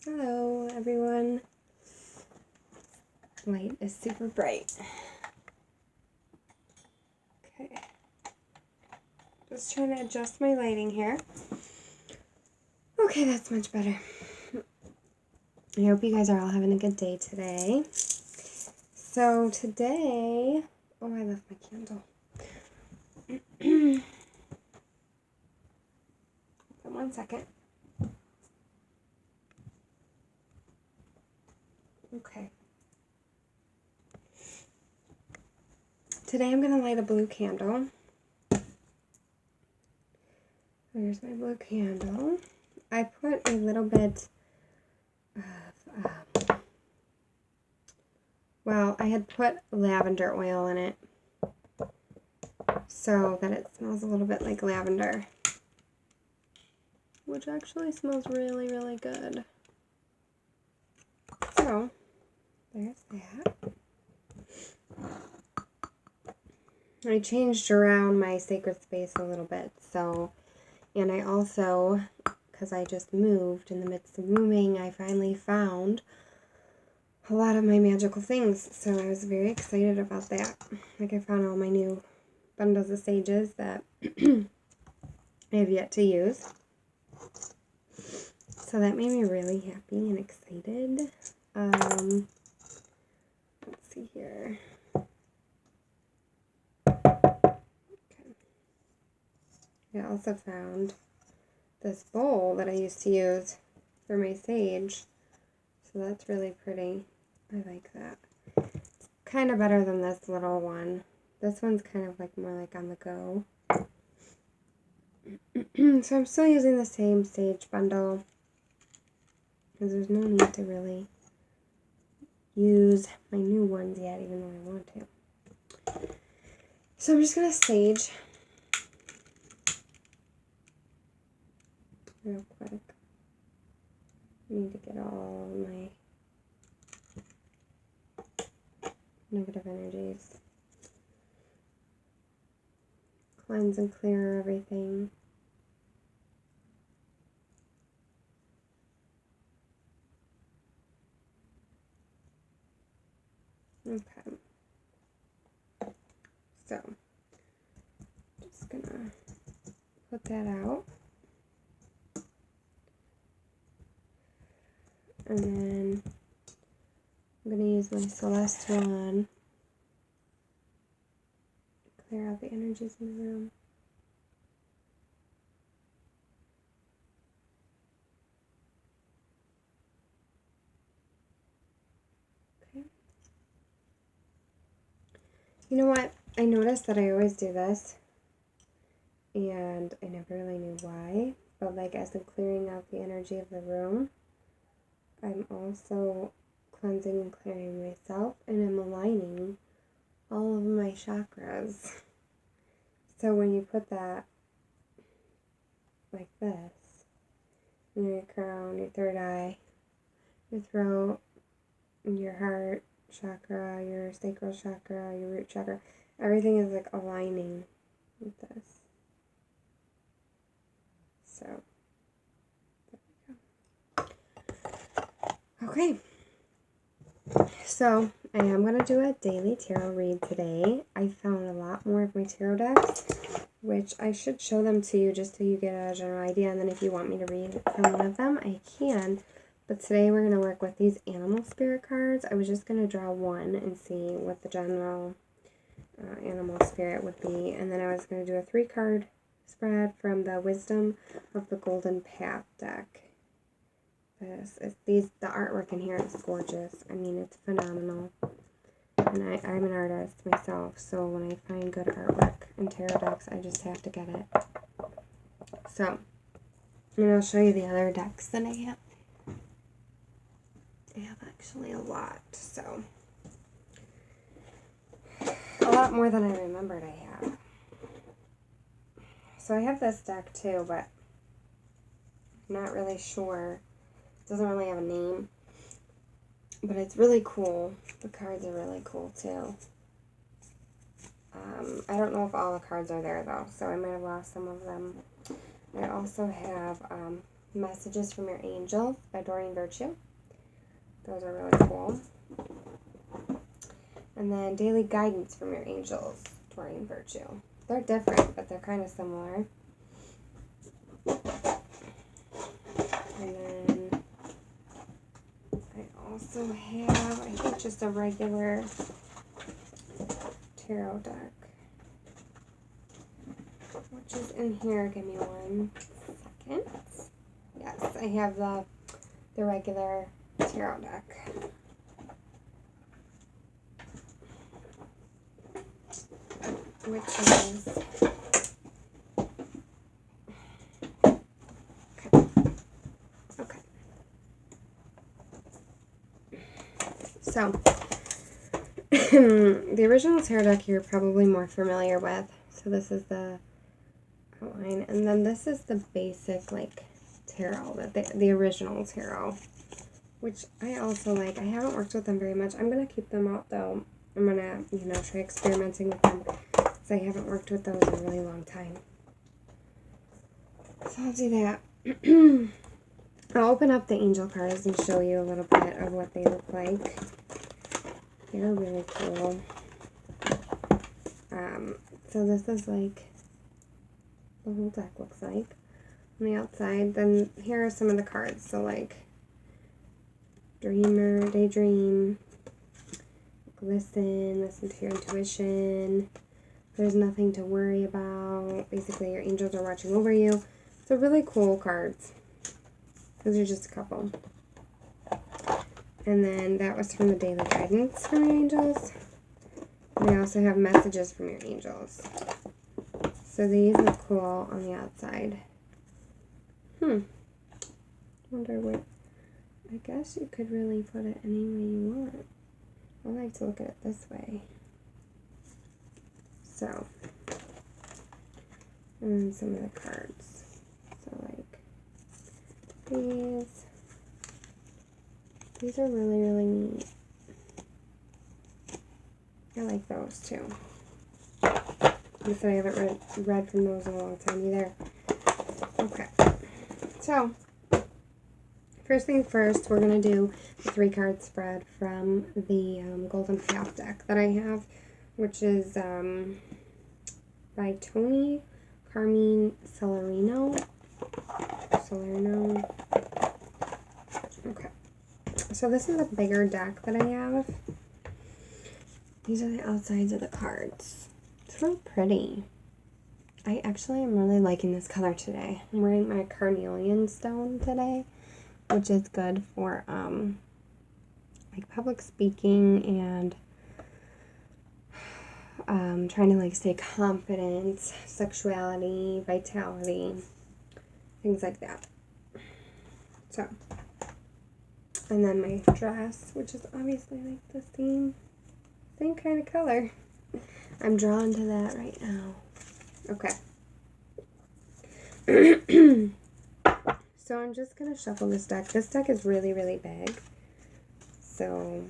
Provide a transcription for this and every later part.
Hello, everyone. Light is super bright. Okay. Just trying to adjust my lighting here. Okay, that's much better. I hope you guys are all having a good day today. So today, oh, I left my candle. One second. Okay. Today I'm going to light a blue candle. There's my blue candle. I put a little bit of, well, I had put lavender oil in it so that it smells a little bit like lavender, which actually smells really, really good. So, there's that. I changed around my sacred space a little bit, so, and I also, because I just moved, in the midst of moving, I finally found a lot of my magical things, so I was very excited about that. Like, I found all my new bundles of sages that I have yet to use. So that made me really happy and excited. Let's see here. Okay. I also found this bowl that I used to use for my sage. So that's really pretty. I like that. It's kind of better than this little one. This one's kind of like more like on the go. So I'm still using the same sage bundle because there's no need to really use my new ones yet, even though I want to. So I'm just going to sage real quick. I need to get all my negative energies. Cleanse and clear everything. Okay. So, just gonna put that out. And then I'm gonna use my Celeste wand to clear out the energies in the room. Okay. You know what? I noticed that I always do this, and I never really knew why, but like as I'm clearing out the energy of the room, I'm also cleansing and clearing myself, and I'm aligning all of my chakras. So when you put that like this, your crown, your third eye, your throat, your heart chakra, your sacral chakra, your root chakra, everything is like aligning with this. So, there we go. Okay. So, I am going to do a daily tarot read today. I found a lot more of my tarot decks, which I should show them to you just so you get a general idea. And then if you want me to read from one of them, I can. But today we're going to work with these animal spirit cards. I was just going to draw one and see what the general animal spirit would be. And then I was going to do a 3-card spread from the Wisdom of the Golden Path deck. The artwork in here is gorgeous. I mean, it's phenomenal. And I'm an artist myself, so when I find good artwork in tarot decks, I just have to get it. So, and I'll show you the other decks that I have. I have actually a lot, so. A lot more than I remembered I have. So I have this deck too, but I'm not really sure. It doesn't really have a name. But it's really cool. The cards are really cool too. I don't know if all the cards are there though, so I might have lost some of them. I also have Messages from Your Angels by Doreen Virtue. Those are really cool. And then Daily Guidance from Your Angels, Doreen Virtue. They're different, but they're kind of similar. And then I also have, I think, just a regular tarot deck, which is in here. Give me 1 second. Yes, I have the regular tarot deck. Which is okay. So the original tarot deck you're probably more familiar with. So this is the outline, and then this is the basic like tarot, that the original tarot, which I also like. I haven't worked with them very much. I'm gonna keep them out though. I'm gonna try experimenting with them, because I haven't worked with those in a really long time. So I'll do that. I'll open up the angel cards and show you a little bit of what they look like. They're really cool. So this is like the whole deck looks like on the outside. Then here are some of the cards. So like Dreamer, Daydream, listen to your intuition. There's nothing to worry about. Basically, your angels are watching over you. So really cool cards. Those are just a couple. And then that was from the Daily Guidance from Your Angels. And I also have Messages from Your Angels. So these look cool on the outside. Wonder what. I guess you could really put it any way you want. I like to look at it this way. So, and then some of the cards. So like these are really, really neat. I like those too. I said I haven't read from those in a long time either. Okay, so first thing first, we're going to do the 3-card spread from the Golden Path deck that I have, which is by Tony Carmine Salerno. Okay, so this is a bigger deck that I have. These are the outsides of the cards. It's really pretty. I actually am really liking this color today. I'm wearing my carnelian stone today, which is good for like public speaking and trying to like stay confident, sexuality, vitality, things like that. So, and then my dress, which is obviously like the same kind of color. I'm drawn to that right now. Okay. So I'm just going to shuffle this deck. This deck is really, really big. So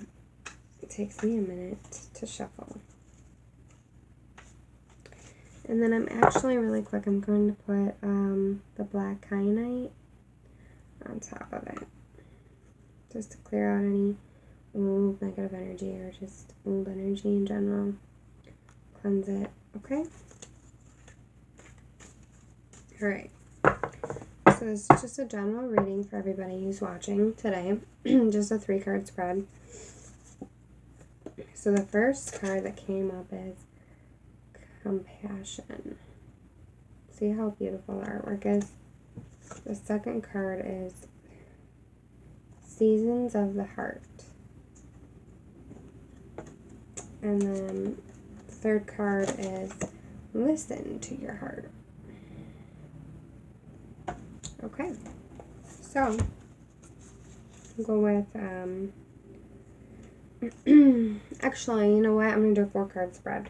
it takes me a minute to shuffle. And then I'm actually really quick, I'm going to put the black kyanite on top of it. Just to clear out any old negative energy or just old energy in general. Cleanse it. Okay? Alright. So this is just a general reading for everybody who's watching today. Just a 3-card spread. So the first card that came up is Compassion. See how beautiful the artwork is? The second card is Seasons of the Heart. And then the third card is Listen to Your Heart. Okay, so I'll go with, actually, you know what? I'm going to do a 4-card spread.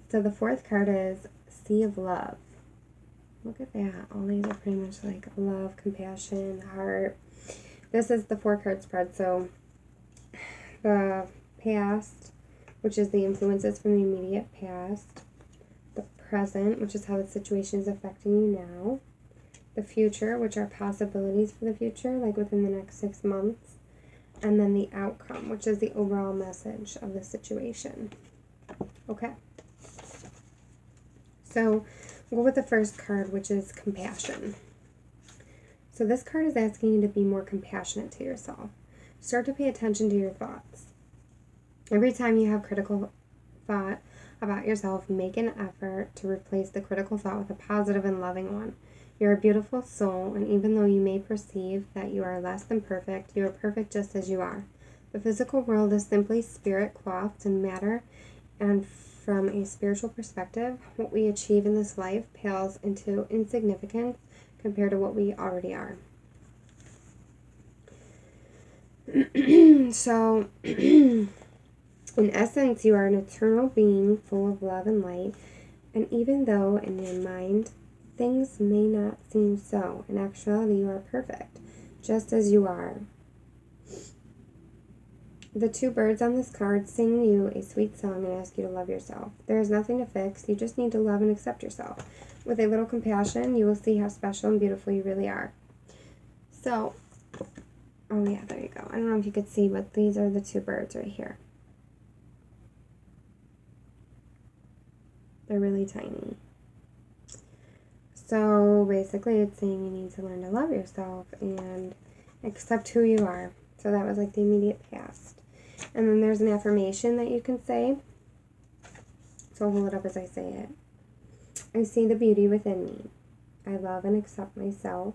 So the 4th card is Sea of Love. Look at that. All these are pretty much like love, compassion, heart. This is the 4-card spread. So the past, which is the influences from the immediate past. The present, which is how the situation is affecting you now. the future, which are possibilities for the future, like within the next 6 months, and then the outcome, which is the overall message of the situation. Okay. So we'll go with the first card, which is compassion. So this card is asking you to be more compassionate to yourself. Start to pay attention to your thoughts. Every time you have critical thought about yourself, make an effort to replace the critical thought with a positive and loving one. You're a beautiful soul, and even though you may perceive that you are less than perfect, you are perfect just as you are. The physical world is simply spirit clothed in matter, and from a spiritual perspective, what we achieve in this life pales into insignificance compared to what we already are. So, in essence, you are an eternal being full of love and light, and even though in your mind things may not seem so, in actuality you are perfect, just as you are. The two birds on this card sing you a sweet song and ask you to love yourself. There is nothing to fix, you just need to love and accept yourself. With a little compassion, you will see how special and beautiful you really are. So, oh yeah, there you go. I don't know if you could see, but these are the two birds right here. They're really tiny. So basically it's saying you need to learn to love yourself and accept who you are. So that was like the immediate past. And then there's an affirmation that you can say. So I'll hold it up as I say it. I see the beauty within me. I love and accept myself.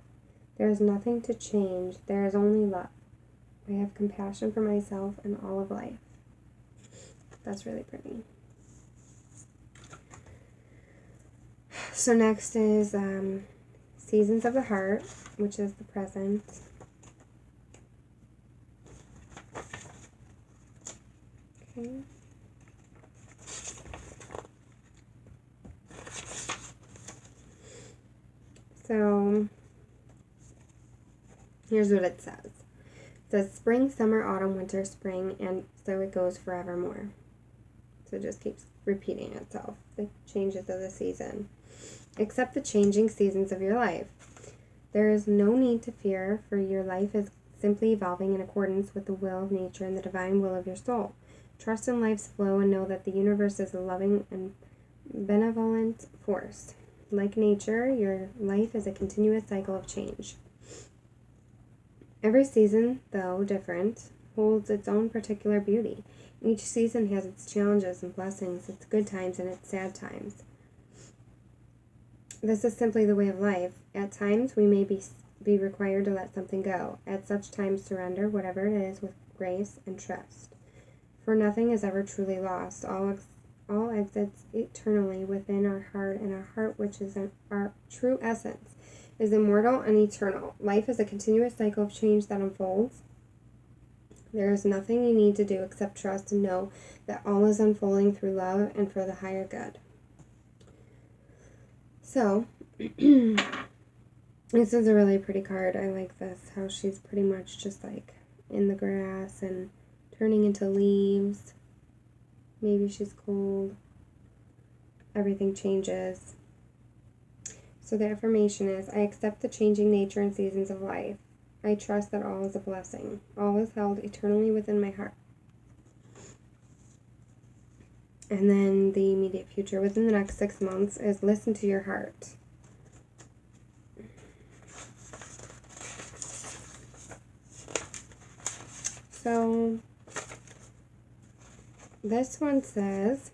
There is nothing to change. There is only love. I have compassion for myself and all of life. That's really pretty. So next is Seasons of the Heart, which is the present. Okay. So here's what it says. It says spring, summer, autumn, winter, spring, and so it goes forevermore. So it just keeps repeating itself, the changes of the season. Accept the changing seasons of your life. There is no need to fear, for your life is simply evolving in accordance with the will of nature and the divine will of your soul. Trust in life's flow and know that the universe is a loving and benevolent force. Like nature, your life is a continuous cycle of change. Every season, though different, holds its own particular beauty. Each season has its challenges and blessings, its good times and its sad times. This is simply the way of life. At times, we may be required to let something go. At such times, surrender whatever it is with grace and trust. For nothing is ever truly lost. All exits eternally within our heart, and our heart, which is our true essence, is immortal and eternal. Life is a continuous cycle of change that unfolds. There is nothing you need to do except trust and know that all is unfolding through love and for the higher good. So, this is a really pretty card. I like this, how she's pretty much just like in the grass and turning into leaves. Maybe she's cold. Everything changes. So the affirmation is, I accept the changing nature and seasons of life. I trust that all is a blessing. All is held eternally within my heart. And then the immediate future within the next 6 months is listen to your heart. So this one says,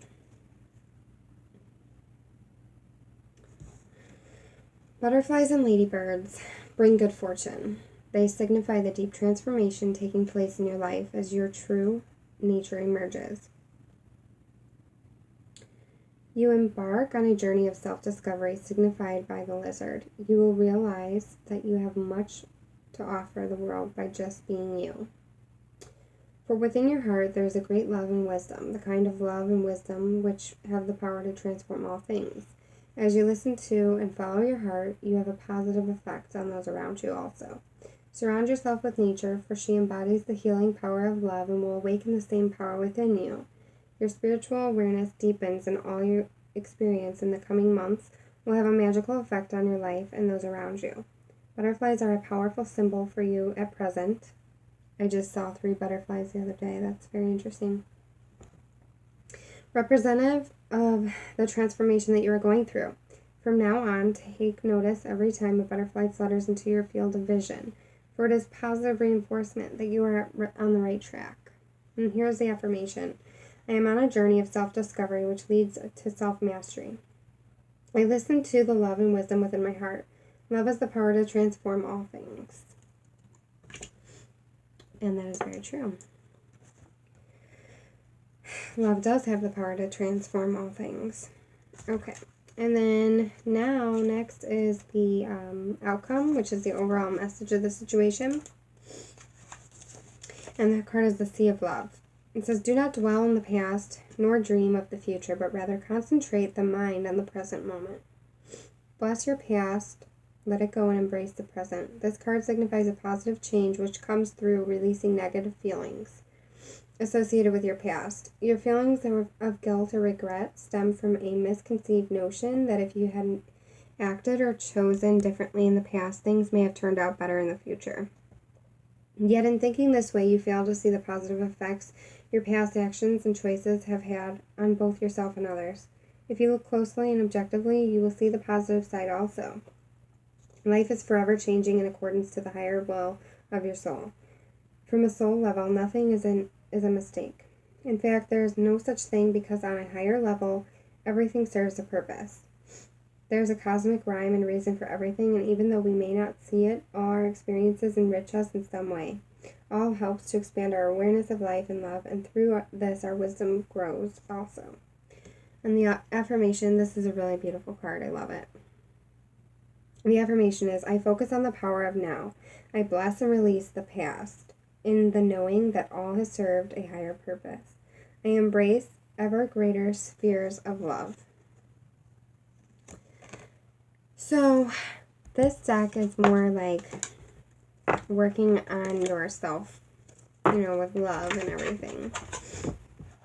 butterflies and ladybirds bring good fortune. They signify the deep transformation taking place in your life as your true nature emerges. You embark on a journey of self-discovery signified by the lizard. You will realize that you have much to offer the world by just being you. For within your heart there is a great love and wisdom, the kind of love and wisdom which have the power to transform all things. As you listen to and follow your heart, you have a positive effect on those around you also. Surround yourself with nature, for she embodies the healing power of love and will awaken the same power within you. Your spiritual awareness deepens, and all you experience in the coming months will have a magical effect on your life and those around you. Butterflies are a powerful symbol for you at present. I just saw 3 butterflies the other day. That's very interesting. Representative of the transformation that you are going through. From now on, take notice every time a butterfly flutters into your field of vision, for it is positive reinforcement that you are on the right track. And here's the affirmation. I am on a journey of self-discovery which leads to self-mastery. I listen to the love and wisdom within my heart. Love has the power to transform all things. And that is very true. Love does have the power to transform all things. Okay. And then now, next is the outcome, which is the overall message of the situation. And that card is the Sea of Love. It says, do not dwell in the past, nor dream of the future, but rather concentrate the mind on the present moment. Bless your past, let it go, and embrace the present. This card signifies a positive change which comes through releasing negative feelings associated with your past. Your feelings of guilt or regret stem from a misconceived notion that if you hadn't acted or chosen differently in the past, things may have turned out better in the future. Yet in thinking this way, you fail to see the positive effects your past actions and choices have had on both yourself and others. If you look closely and objectively, you will see the positive side also. Life is forever changing in accordance to the higher will of your soul. From a soul level, nothing is a mistake. In fact, there is no such thing because on a higher level, everything serves a purpose. There is a cosmic rhyme and reason for everything, and even though we may not see it, all our experiences enrich us in some way. All helps to expand our awareness of life and love, and through this, our wisdom grows also. And the affirmation, this is a really beautiful card. I love it. The affirmation is, I focus on the power of now. I bless and release the past in the knowing that all has served a higher purpose. I embrace ever greater spheres of love. So this deck is more like working on yourself, with love and everything.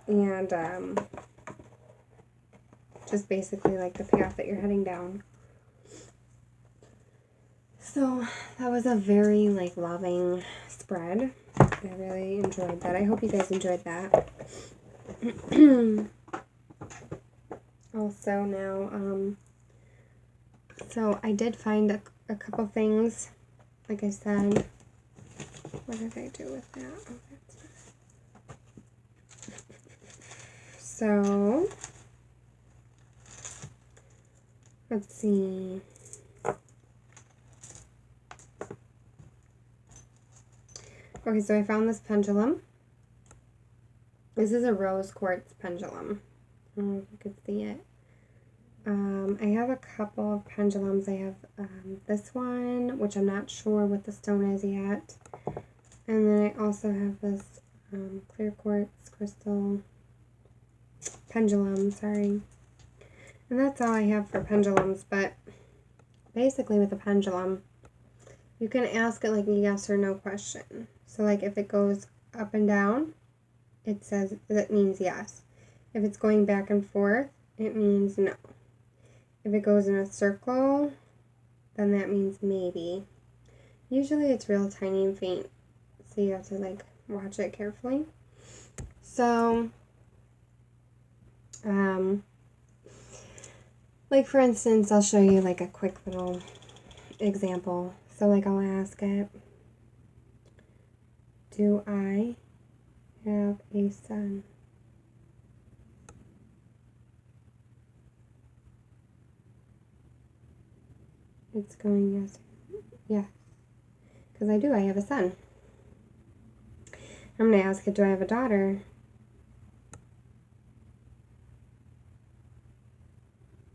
And just basically like the path that you're heading down. So that was a very loving spread. I really enjoyed that. I hope you guys enjoyed that. Also now, so I did find a couple things. Like I said, what did I do with that? Oh, so let's see. Okay, so I found this pendulum. This is a rose quartz pendulum. I don't know if you could see it. I have a couple of pendulums. I have this one, which I'm not sure what the stone is yet. And then I also have this clear quartz crystal pendulum, sorry. And that's all I have for pendulums, but basically with a pendulum, you can ask it like a yes or no question. So if it goes up and down, it says that means yes. If it's going back and forth, it means no. If it goes in a circle, then that means maybe. Usually it's real tiny and faint, so you have to watch it carefully. So, for instance, I'll show you a quick little example. So I'll ask it, do I have a son? It's going yes. Yeah. Because I do. I have a son. I'm going to ask it, do I have a daughter?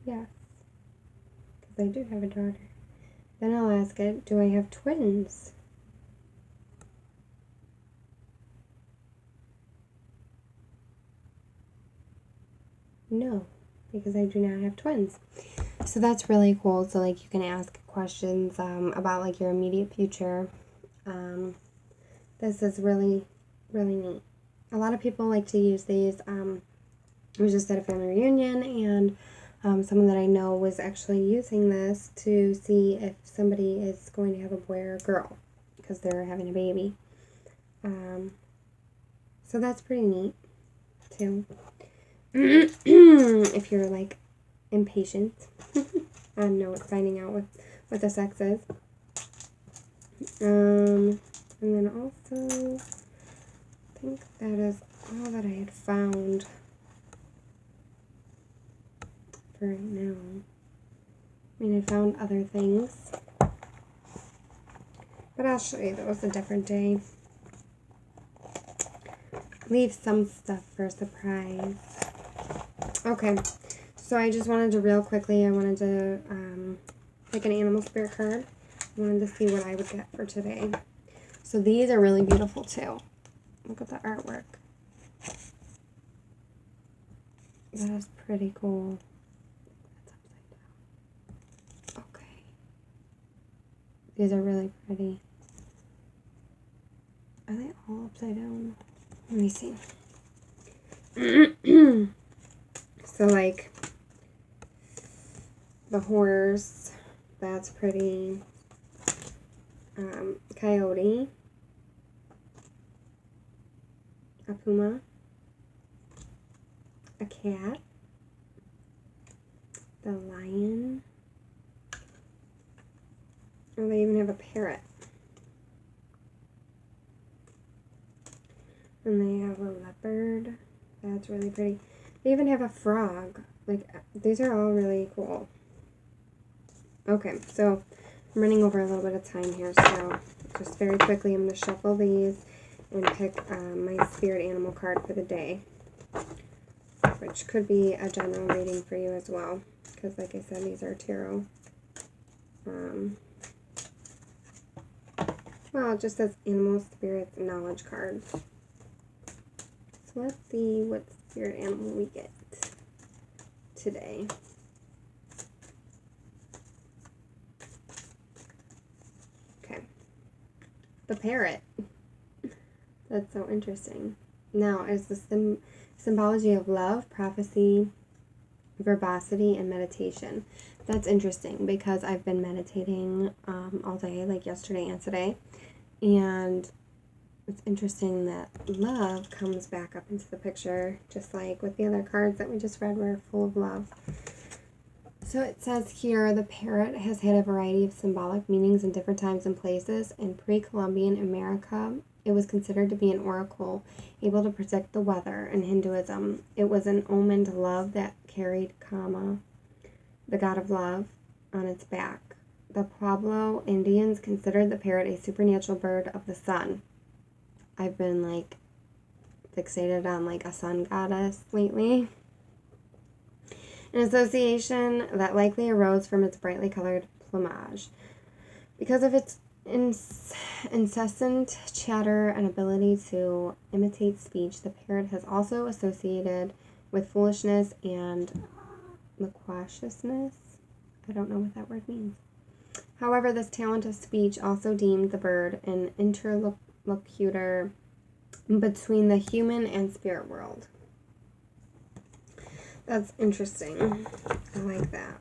Yes. Because I do have a daughter. Then I'll ask it, do I have twins? No, because I do not have twins. So that's really cool. So you can ask questions about your immediate future. This is really, really neat. A lot of people like to use these. I was just at a family reunion, and Someone that I know was actually using this to see if somebody is going to have a boy or a girl because they're having a baby. So that's pretty neat too. If you're like impatient on finding out what the sex is. And then also, I think that is all that I had found for right now. I mean, I found other things, but I'll show you those a different day. Leave some stuff for a surprise. Okay, so I just wanted to I wanted to pick an animal spirit card. I wanted to see what I would get for today. So these are really beautiful too. Look at the artwork. That is pretty cool. That's upside down. Okay. These are really pretty. Are they all upside down? Let me see. So like the horse, that's pretty. Coyote, a puma, a cat, the lion, or they even have a parrot. And they have a leopard. That's really pretty. They even have a frog. Like, these are all really cool. Okay, so I'm running over a little bit of time here, so just very quickly I'm going to shuffle these and pick my spirit animal card for the day, which could be a general reading for you as well, because like I said, these are tarot. Well, it just says animal spirits knowledge cards. So let's see what spirit animal we get today. Okay. The parrot. That's so interesting. Now, is the symbology of love, prophecy, verbosity, and meditation. That's interesting because I've been meditating all day, like yesterday and today. And it's interesting that love comes back up into the picture, just like with the other cards that we just read were full of love. So it says here, the parrot has had a variety of symbolic meanings in different times and places. In pre-Columbian America, it was considered to be an oracle, able to predict the weather. In Hinduism, it was an omened love that carried Kama, the god of love, on its back. The Pueblo Indians considered the parrot a supernatural bird of the sun. I've been like fixated on like a sun goddess lately. An association that likely arose from its brightly colored plumage. Because of its incessant chatter and ability to imitate speech, the parrot has also associated with foolishness and loquaciousness. I don't know what that word means. However, this talent of speech also deemed the bird an interlocutor between the human and spirit world. That's interesting. I like that.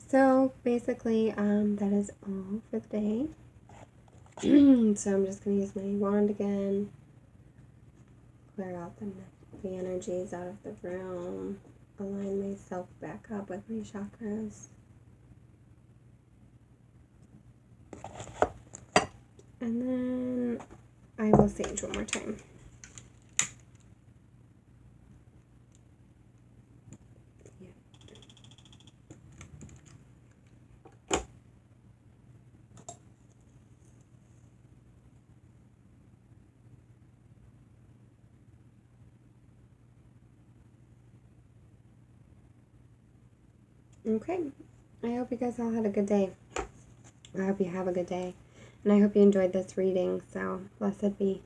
So basically, that is all for the day. So I'm just going to use my wand again. Clear out the energies out of the room. Align myself back up with my chakras. And then I will sage one more time. Okay, I hope you guys all had a good day. I hope you have a good day. And I hope you enjoyed this reading, so blessed be.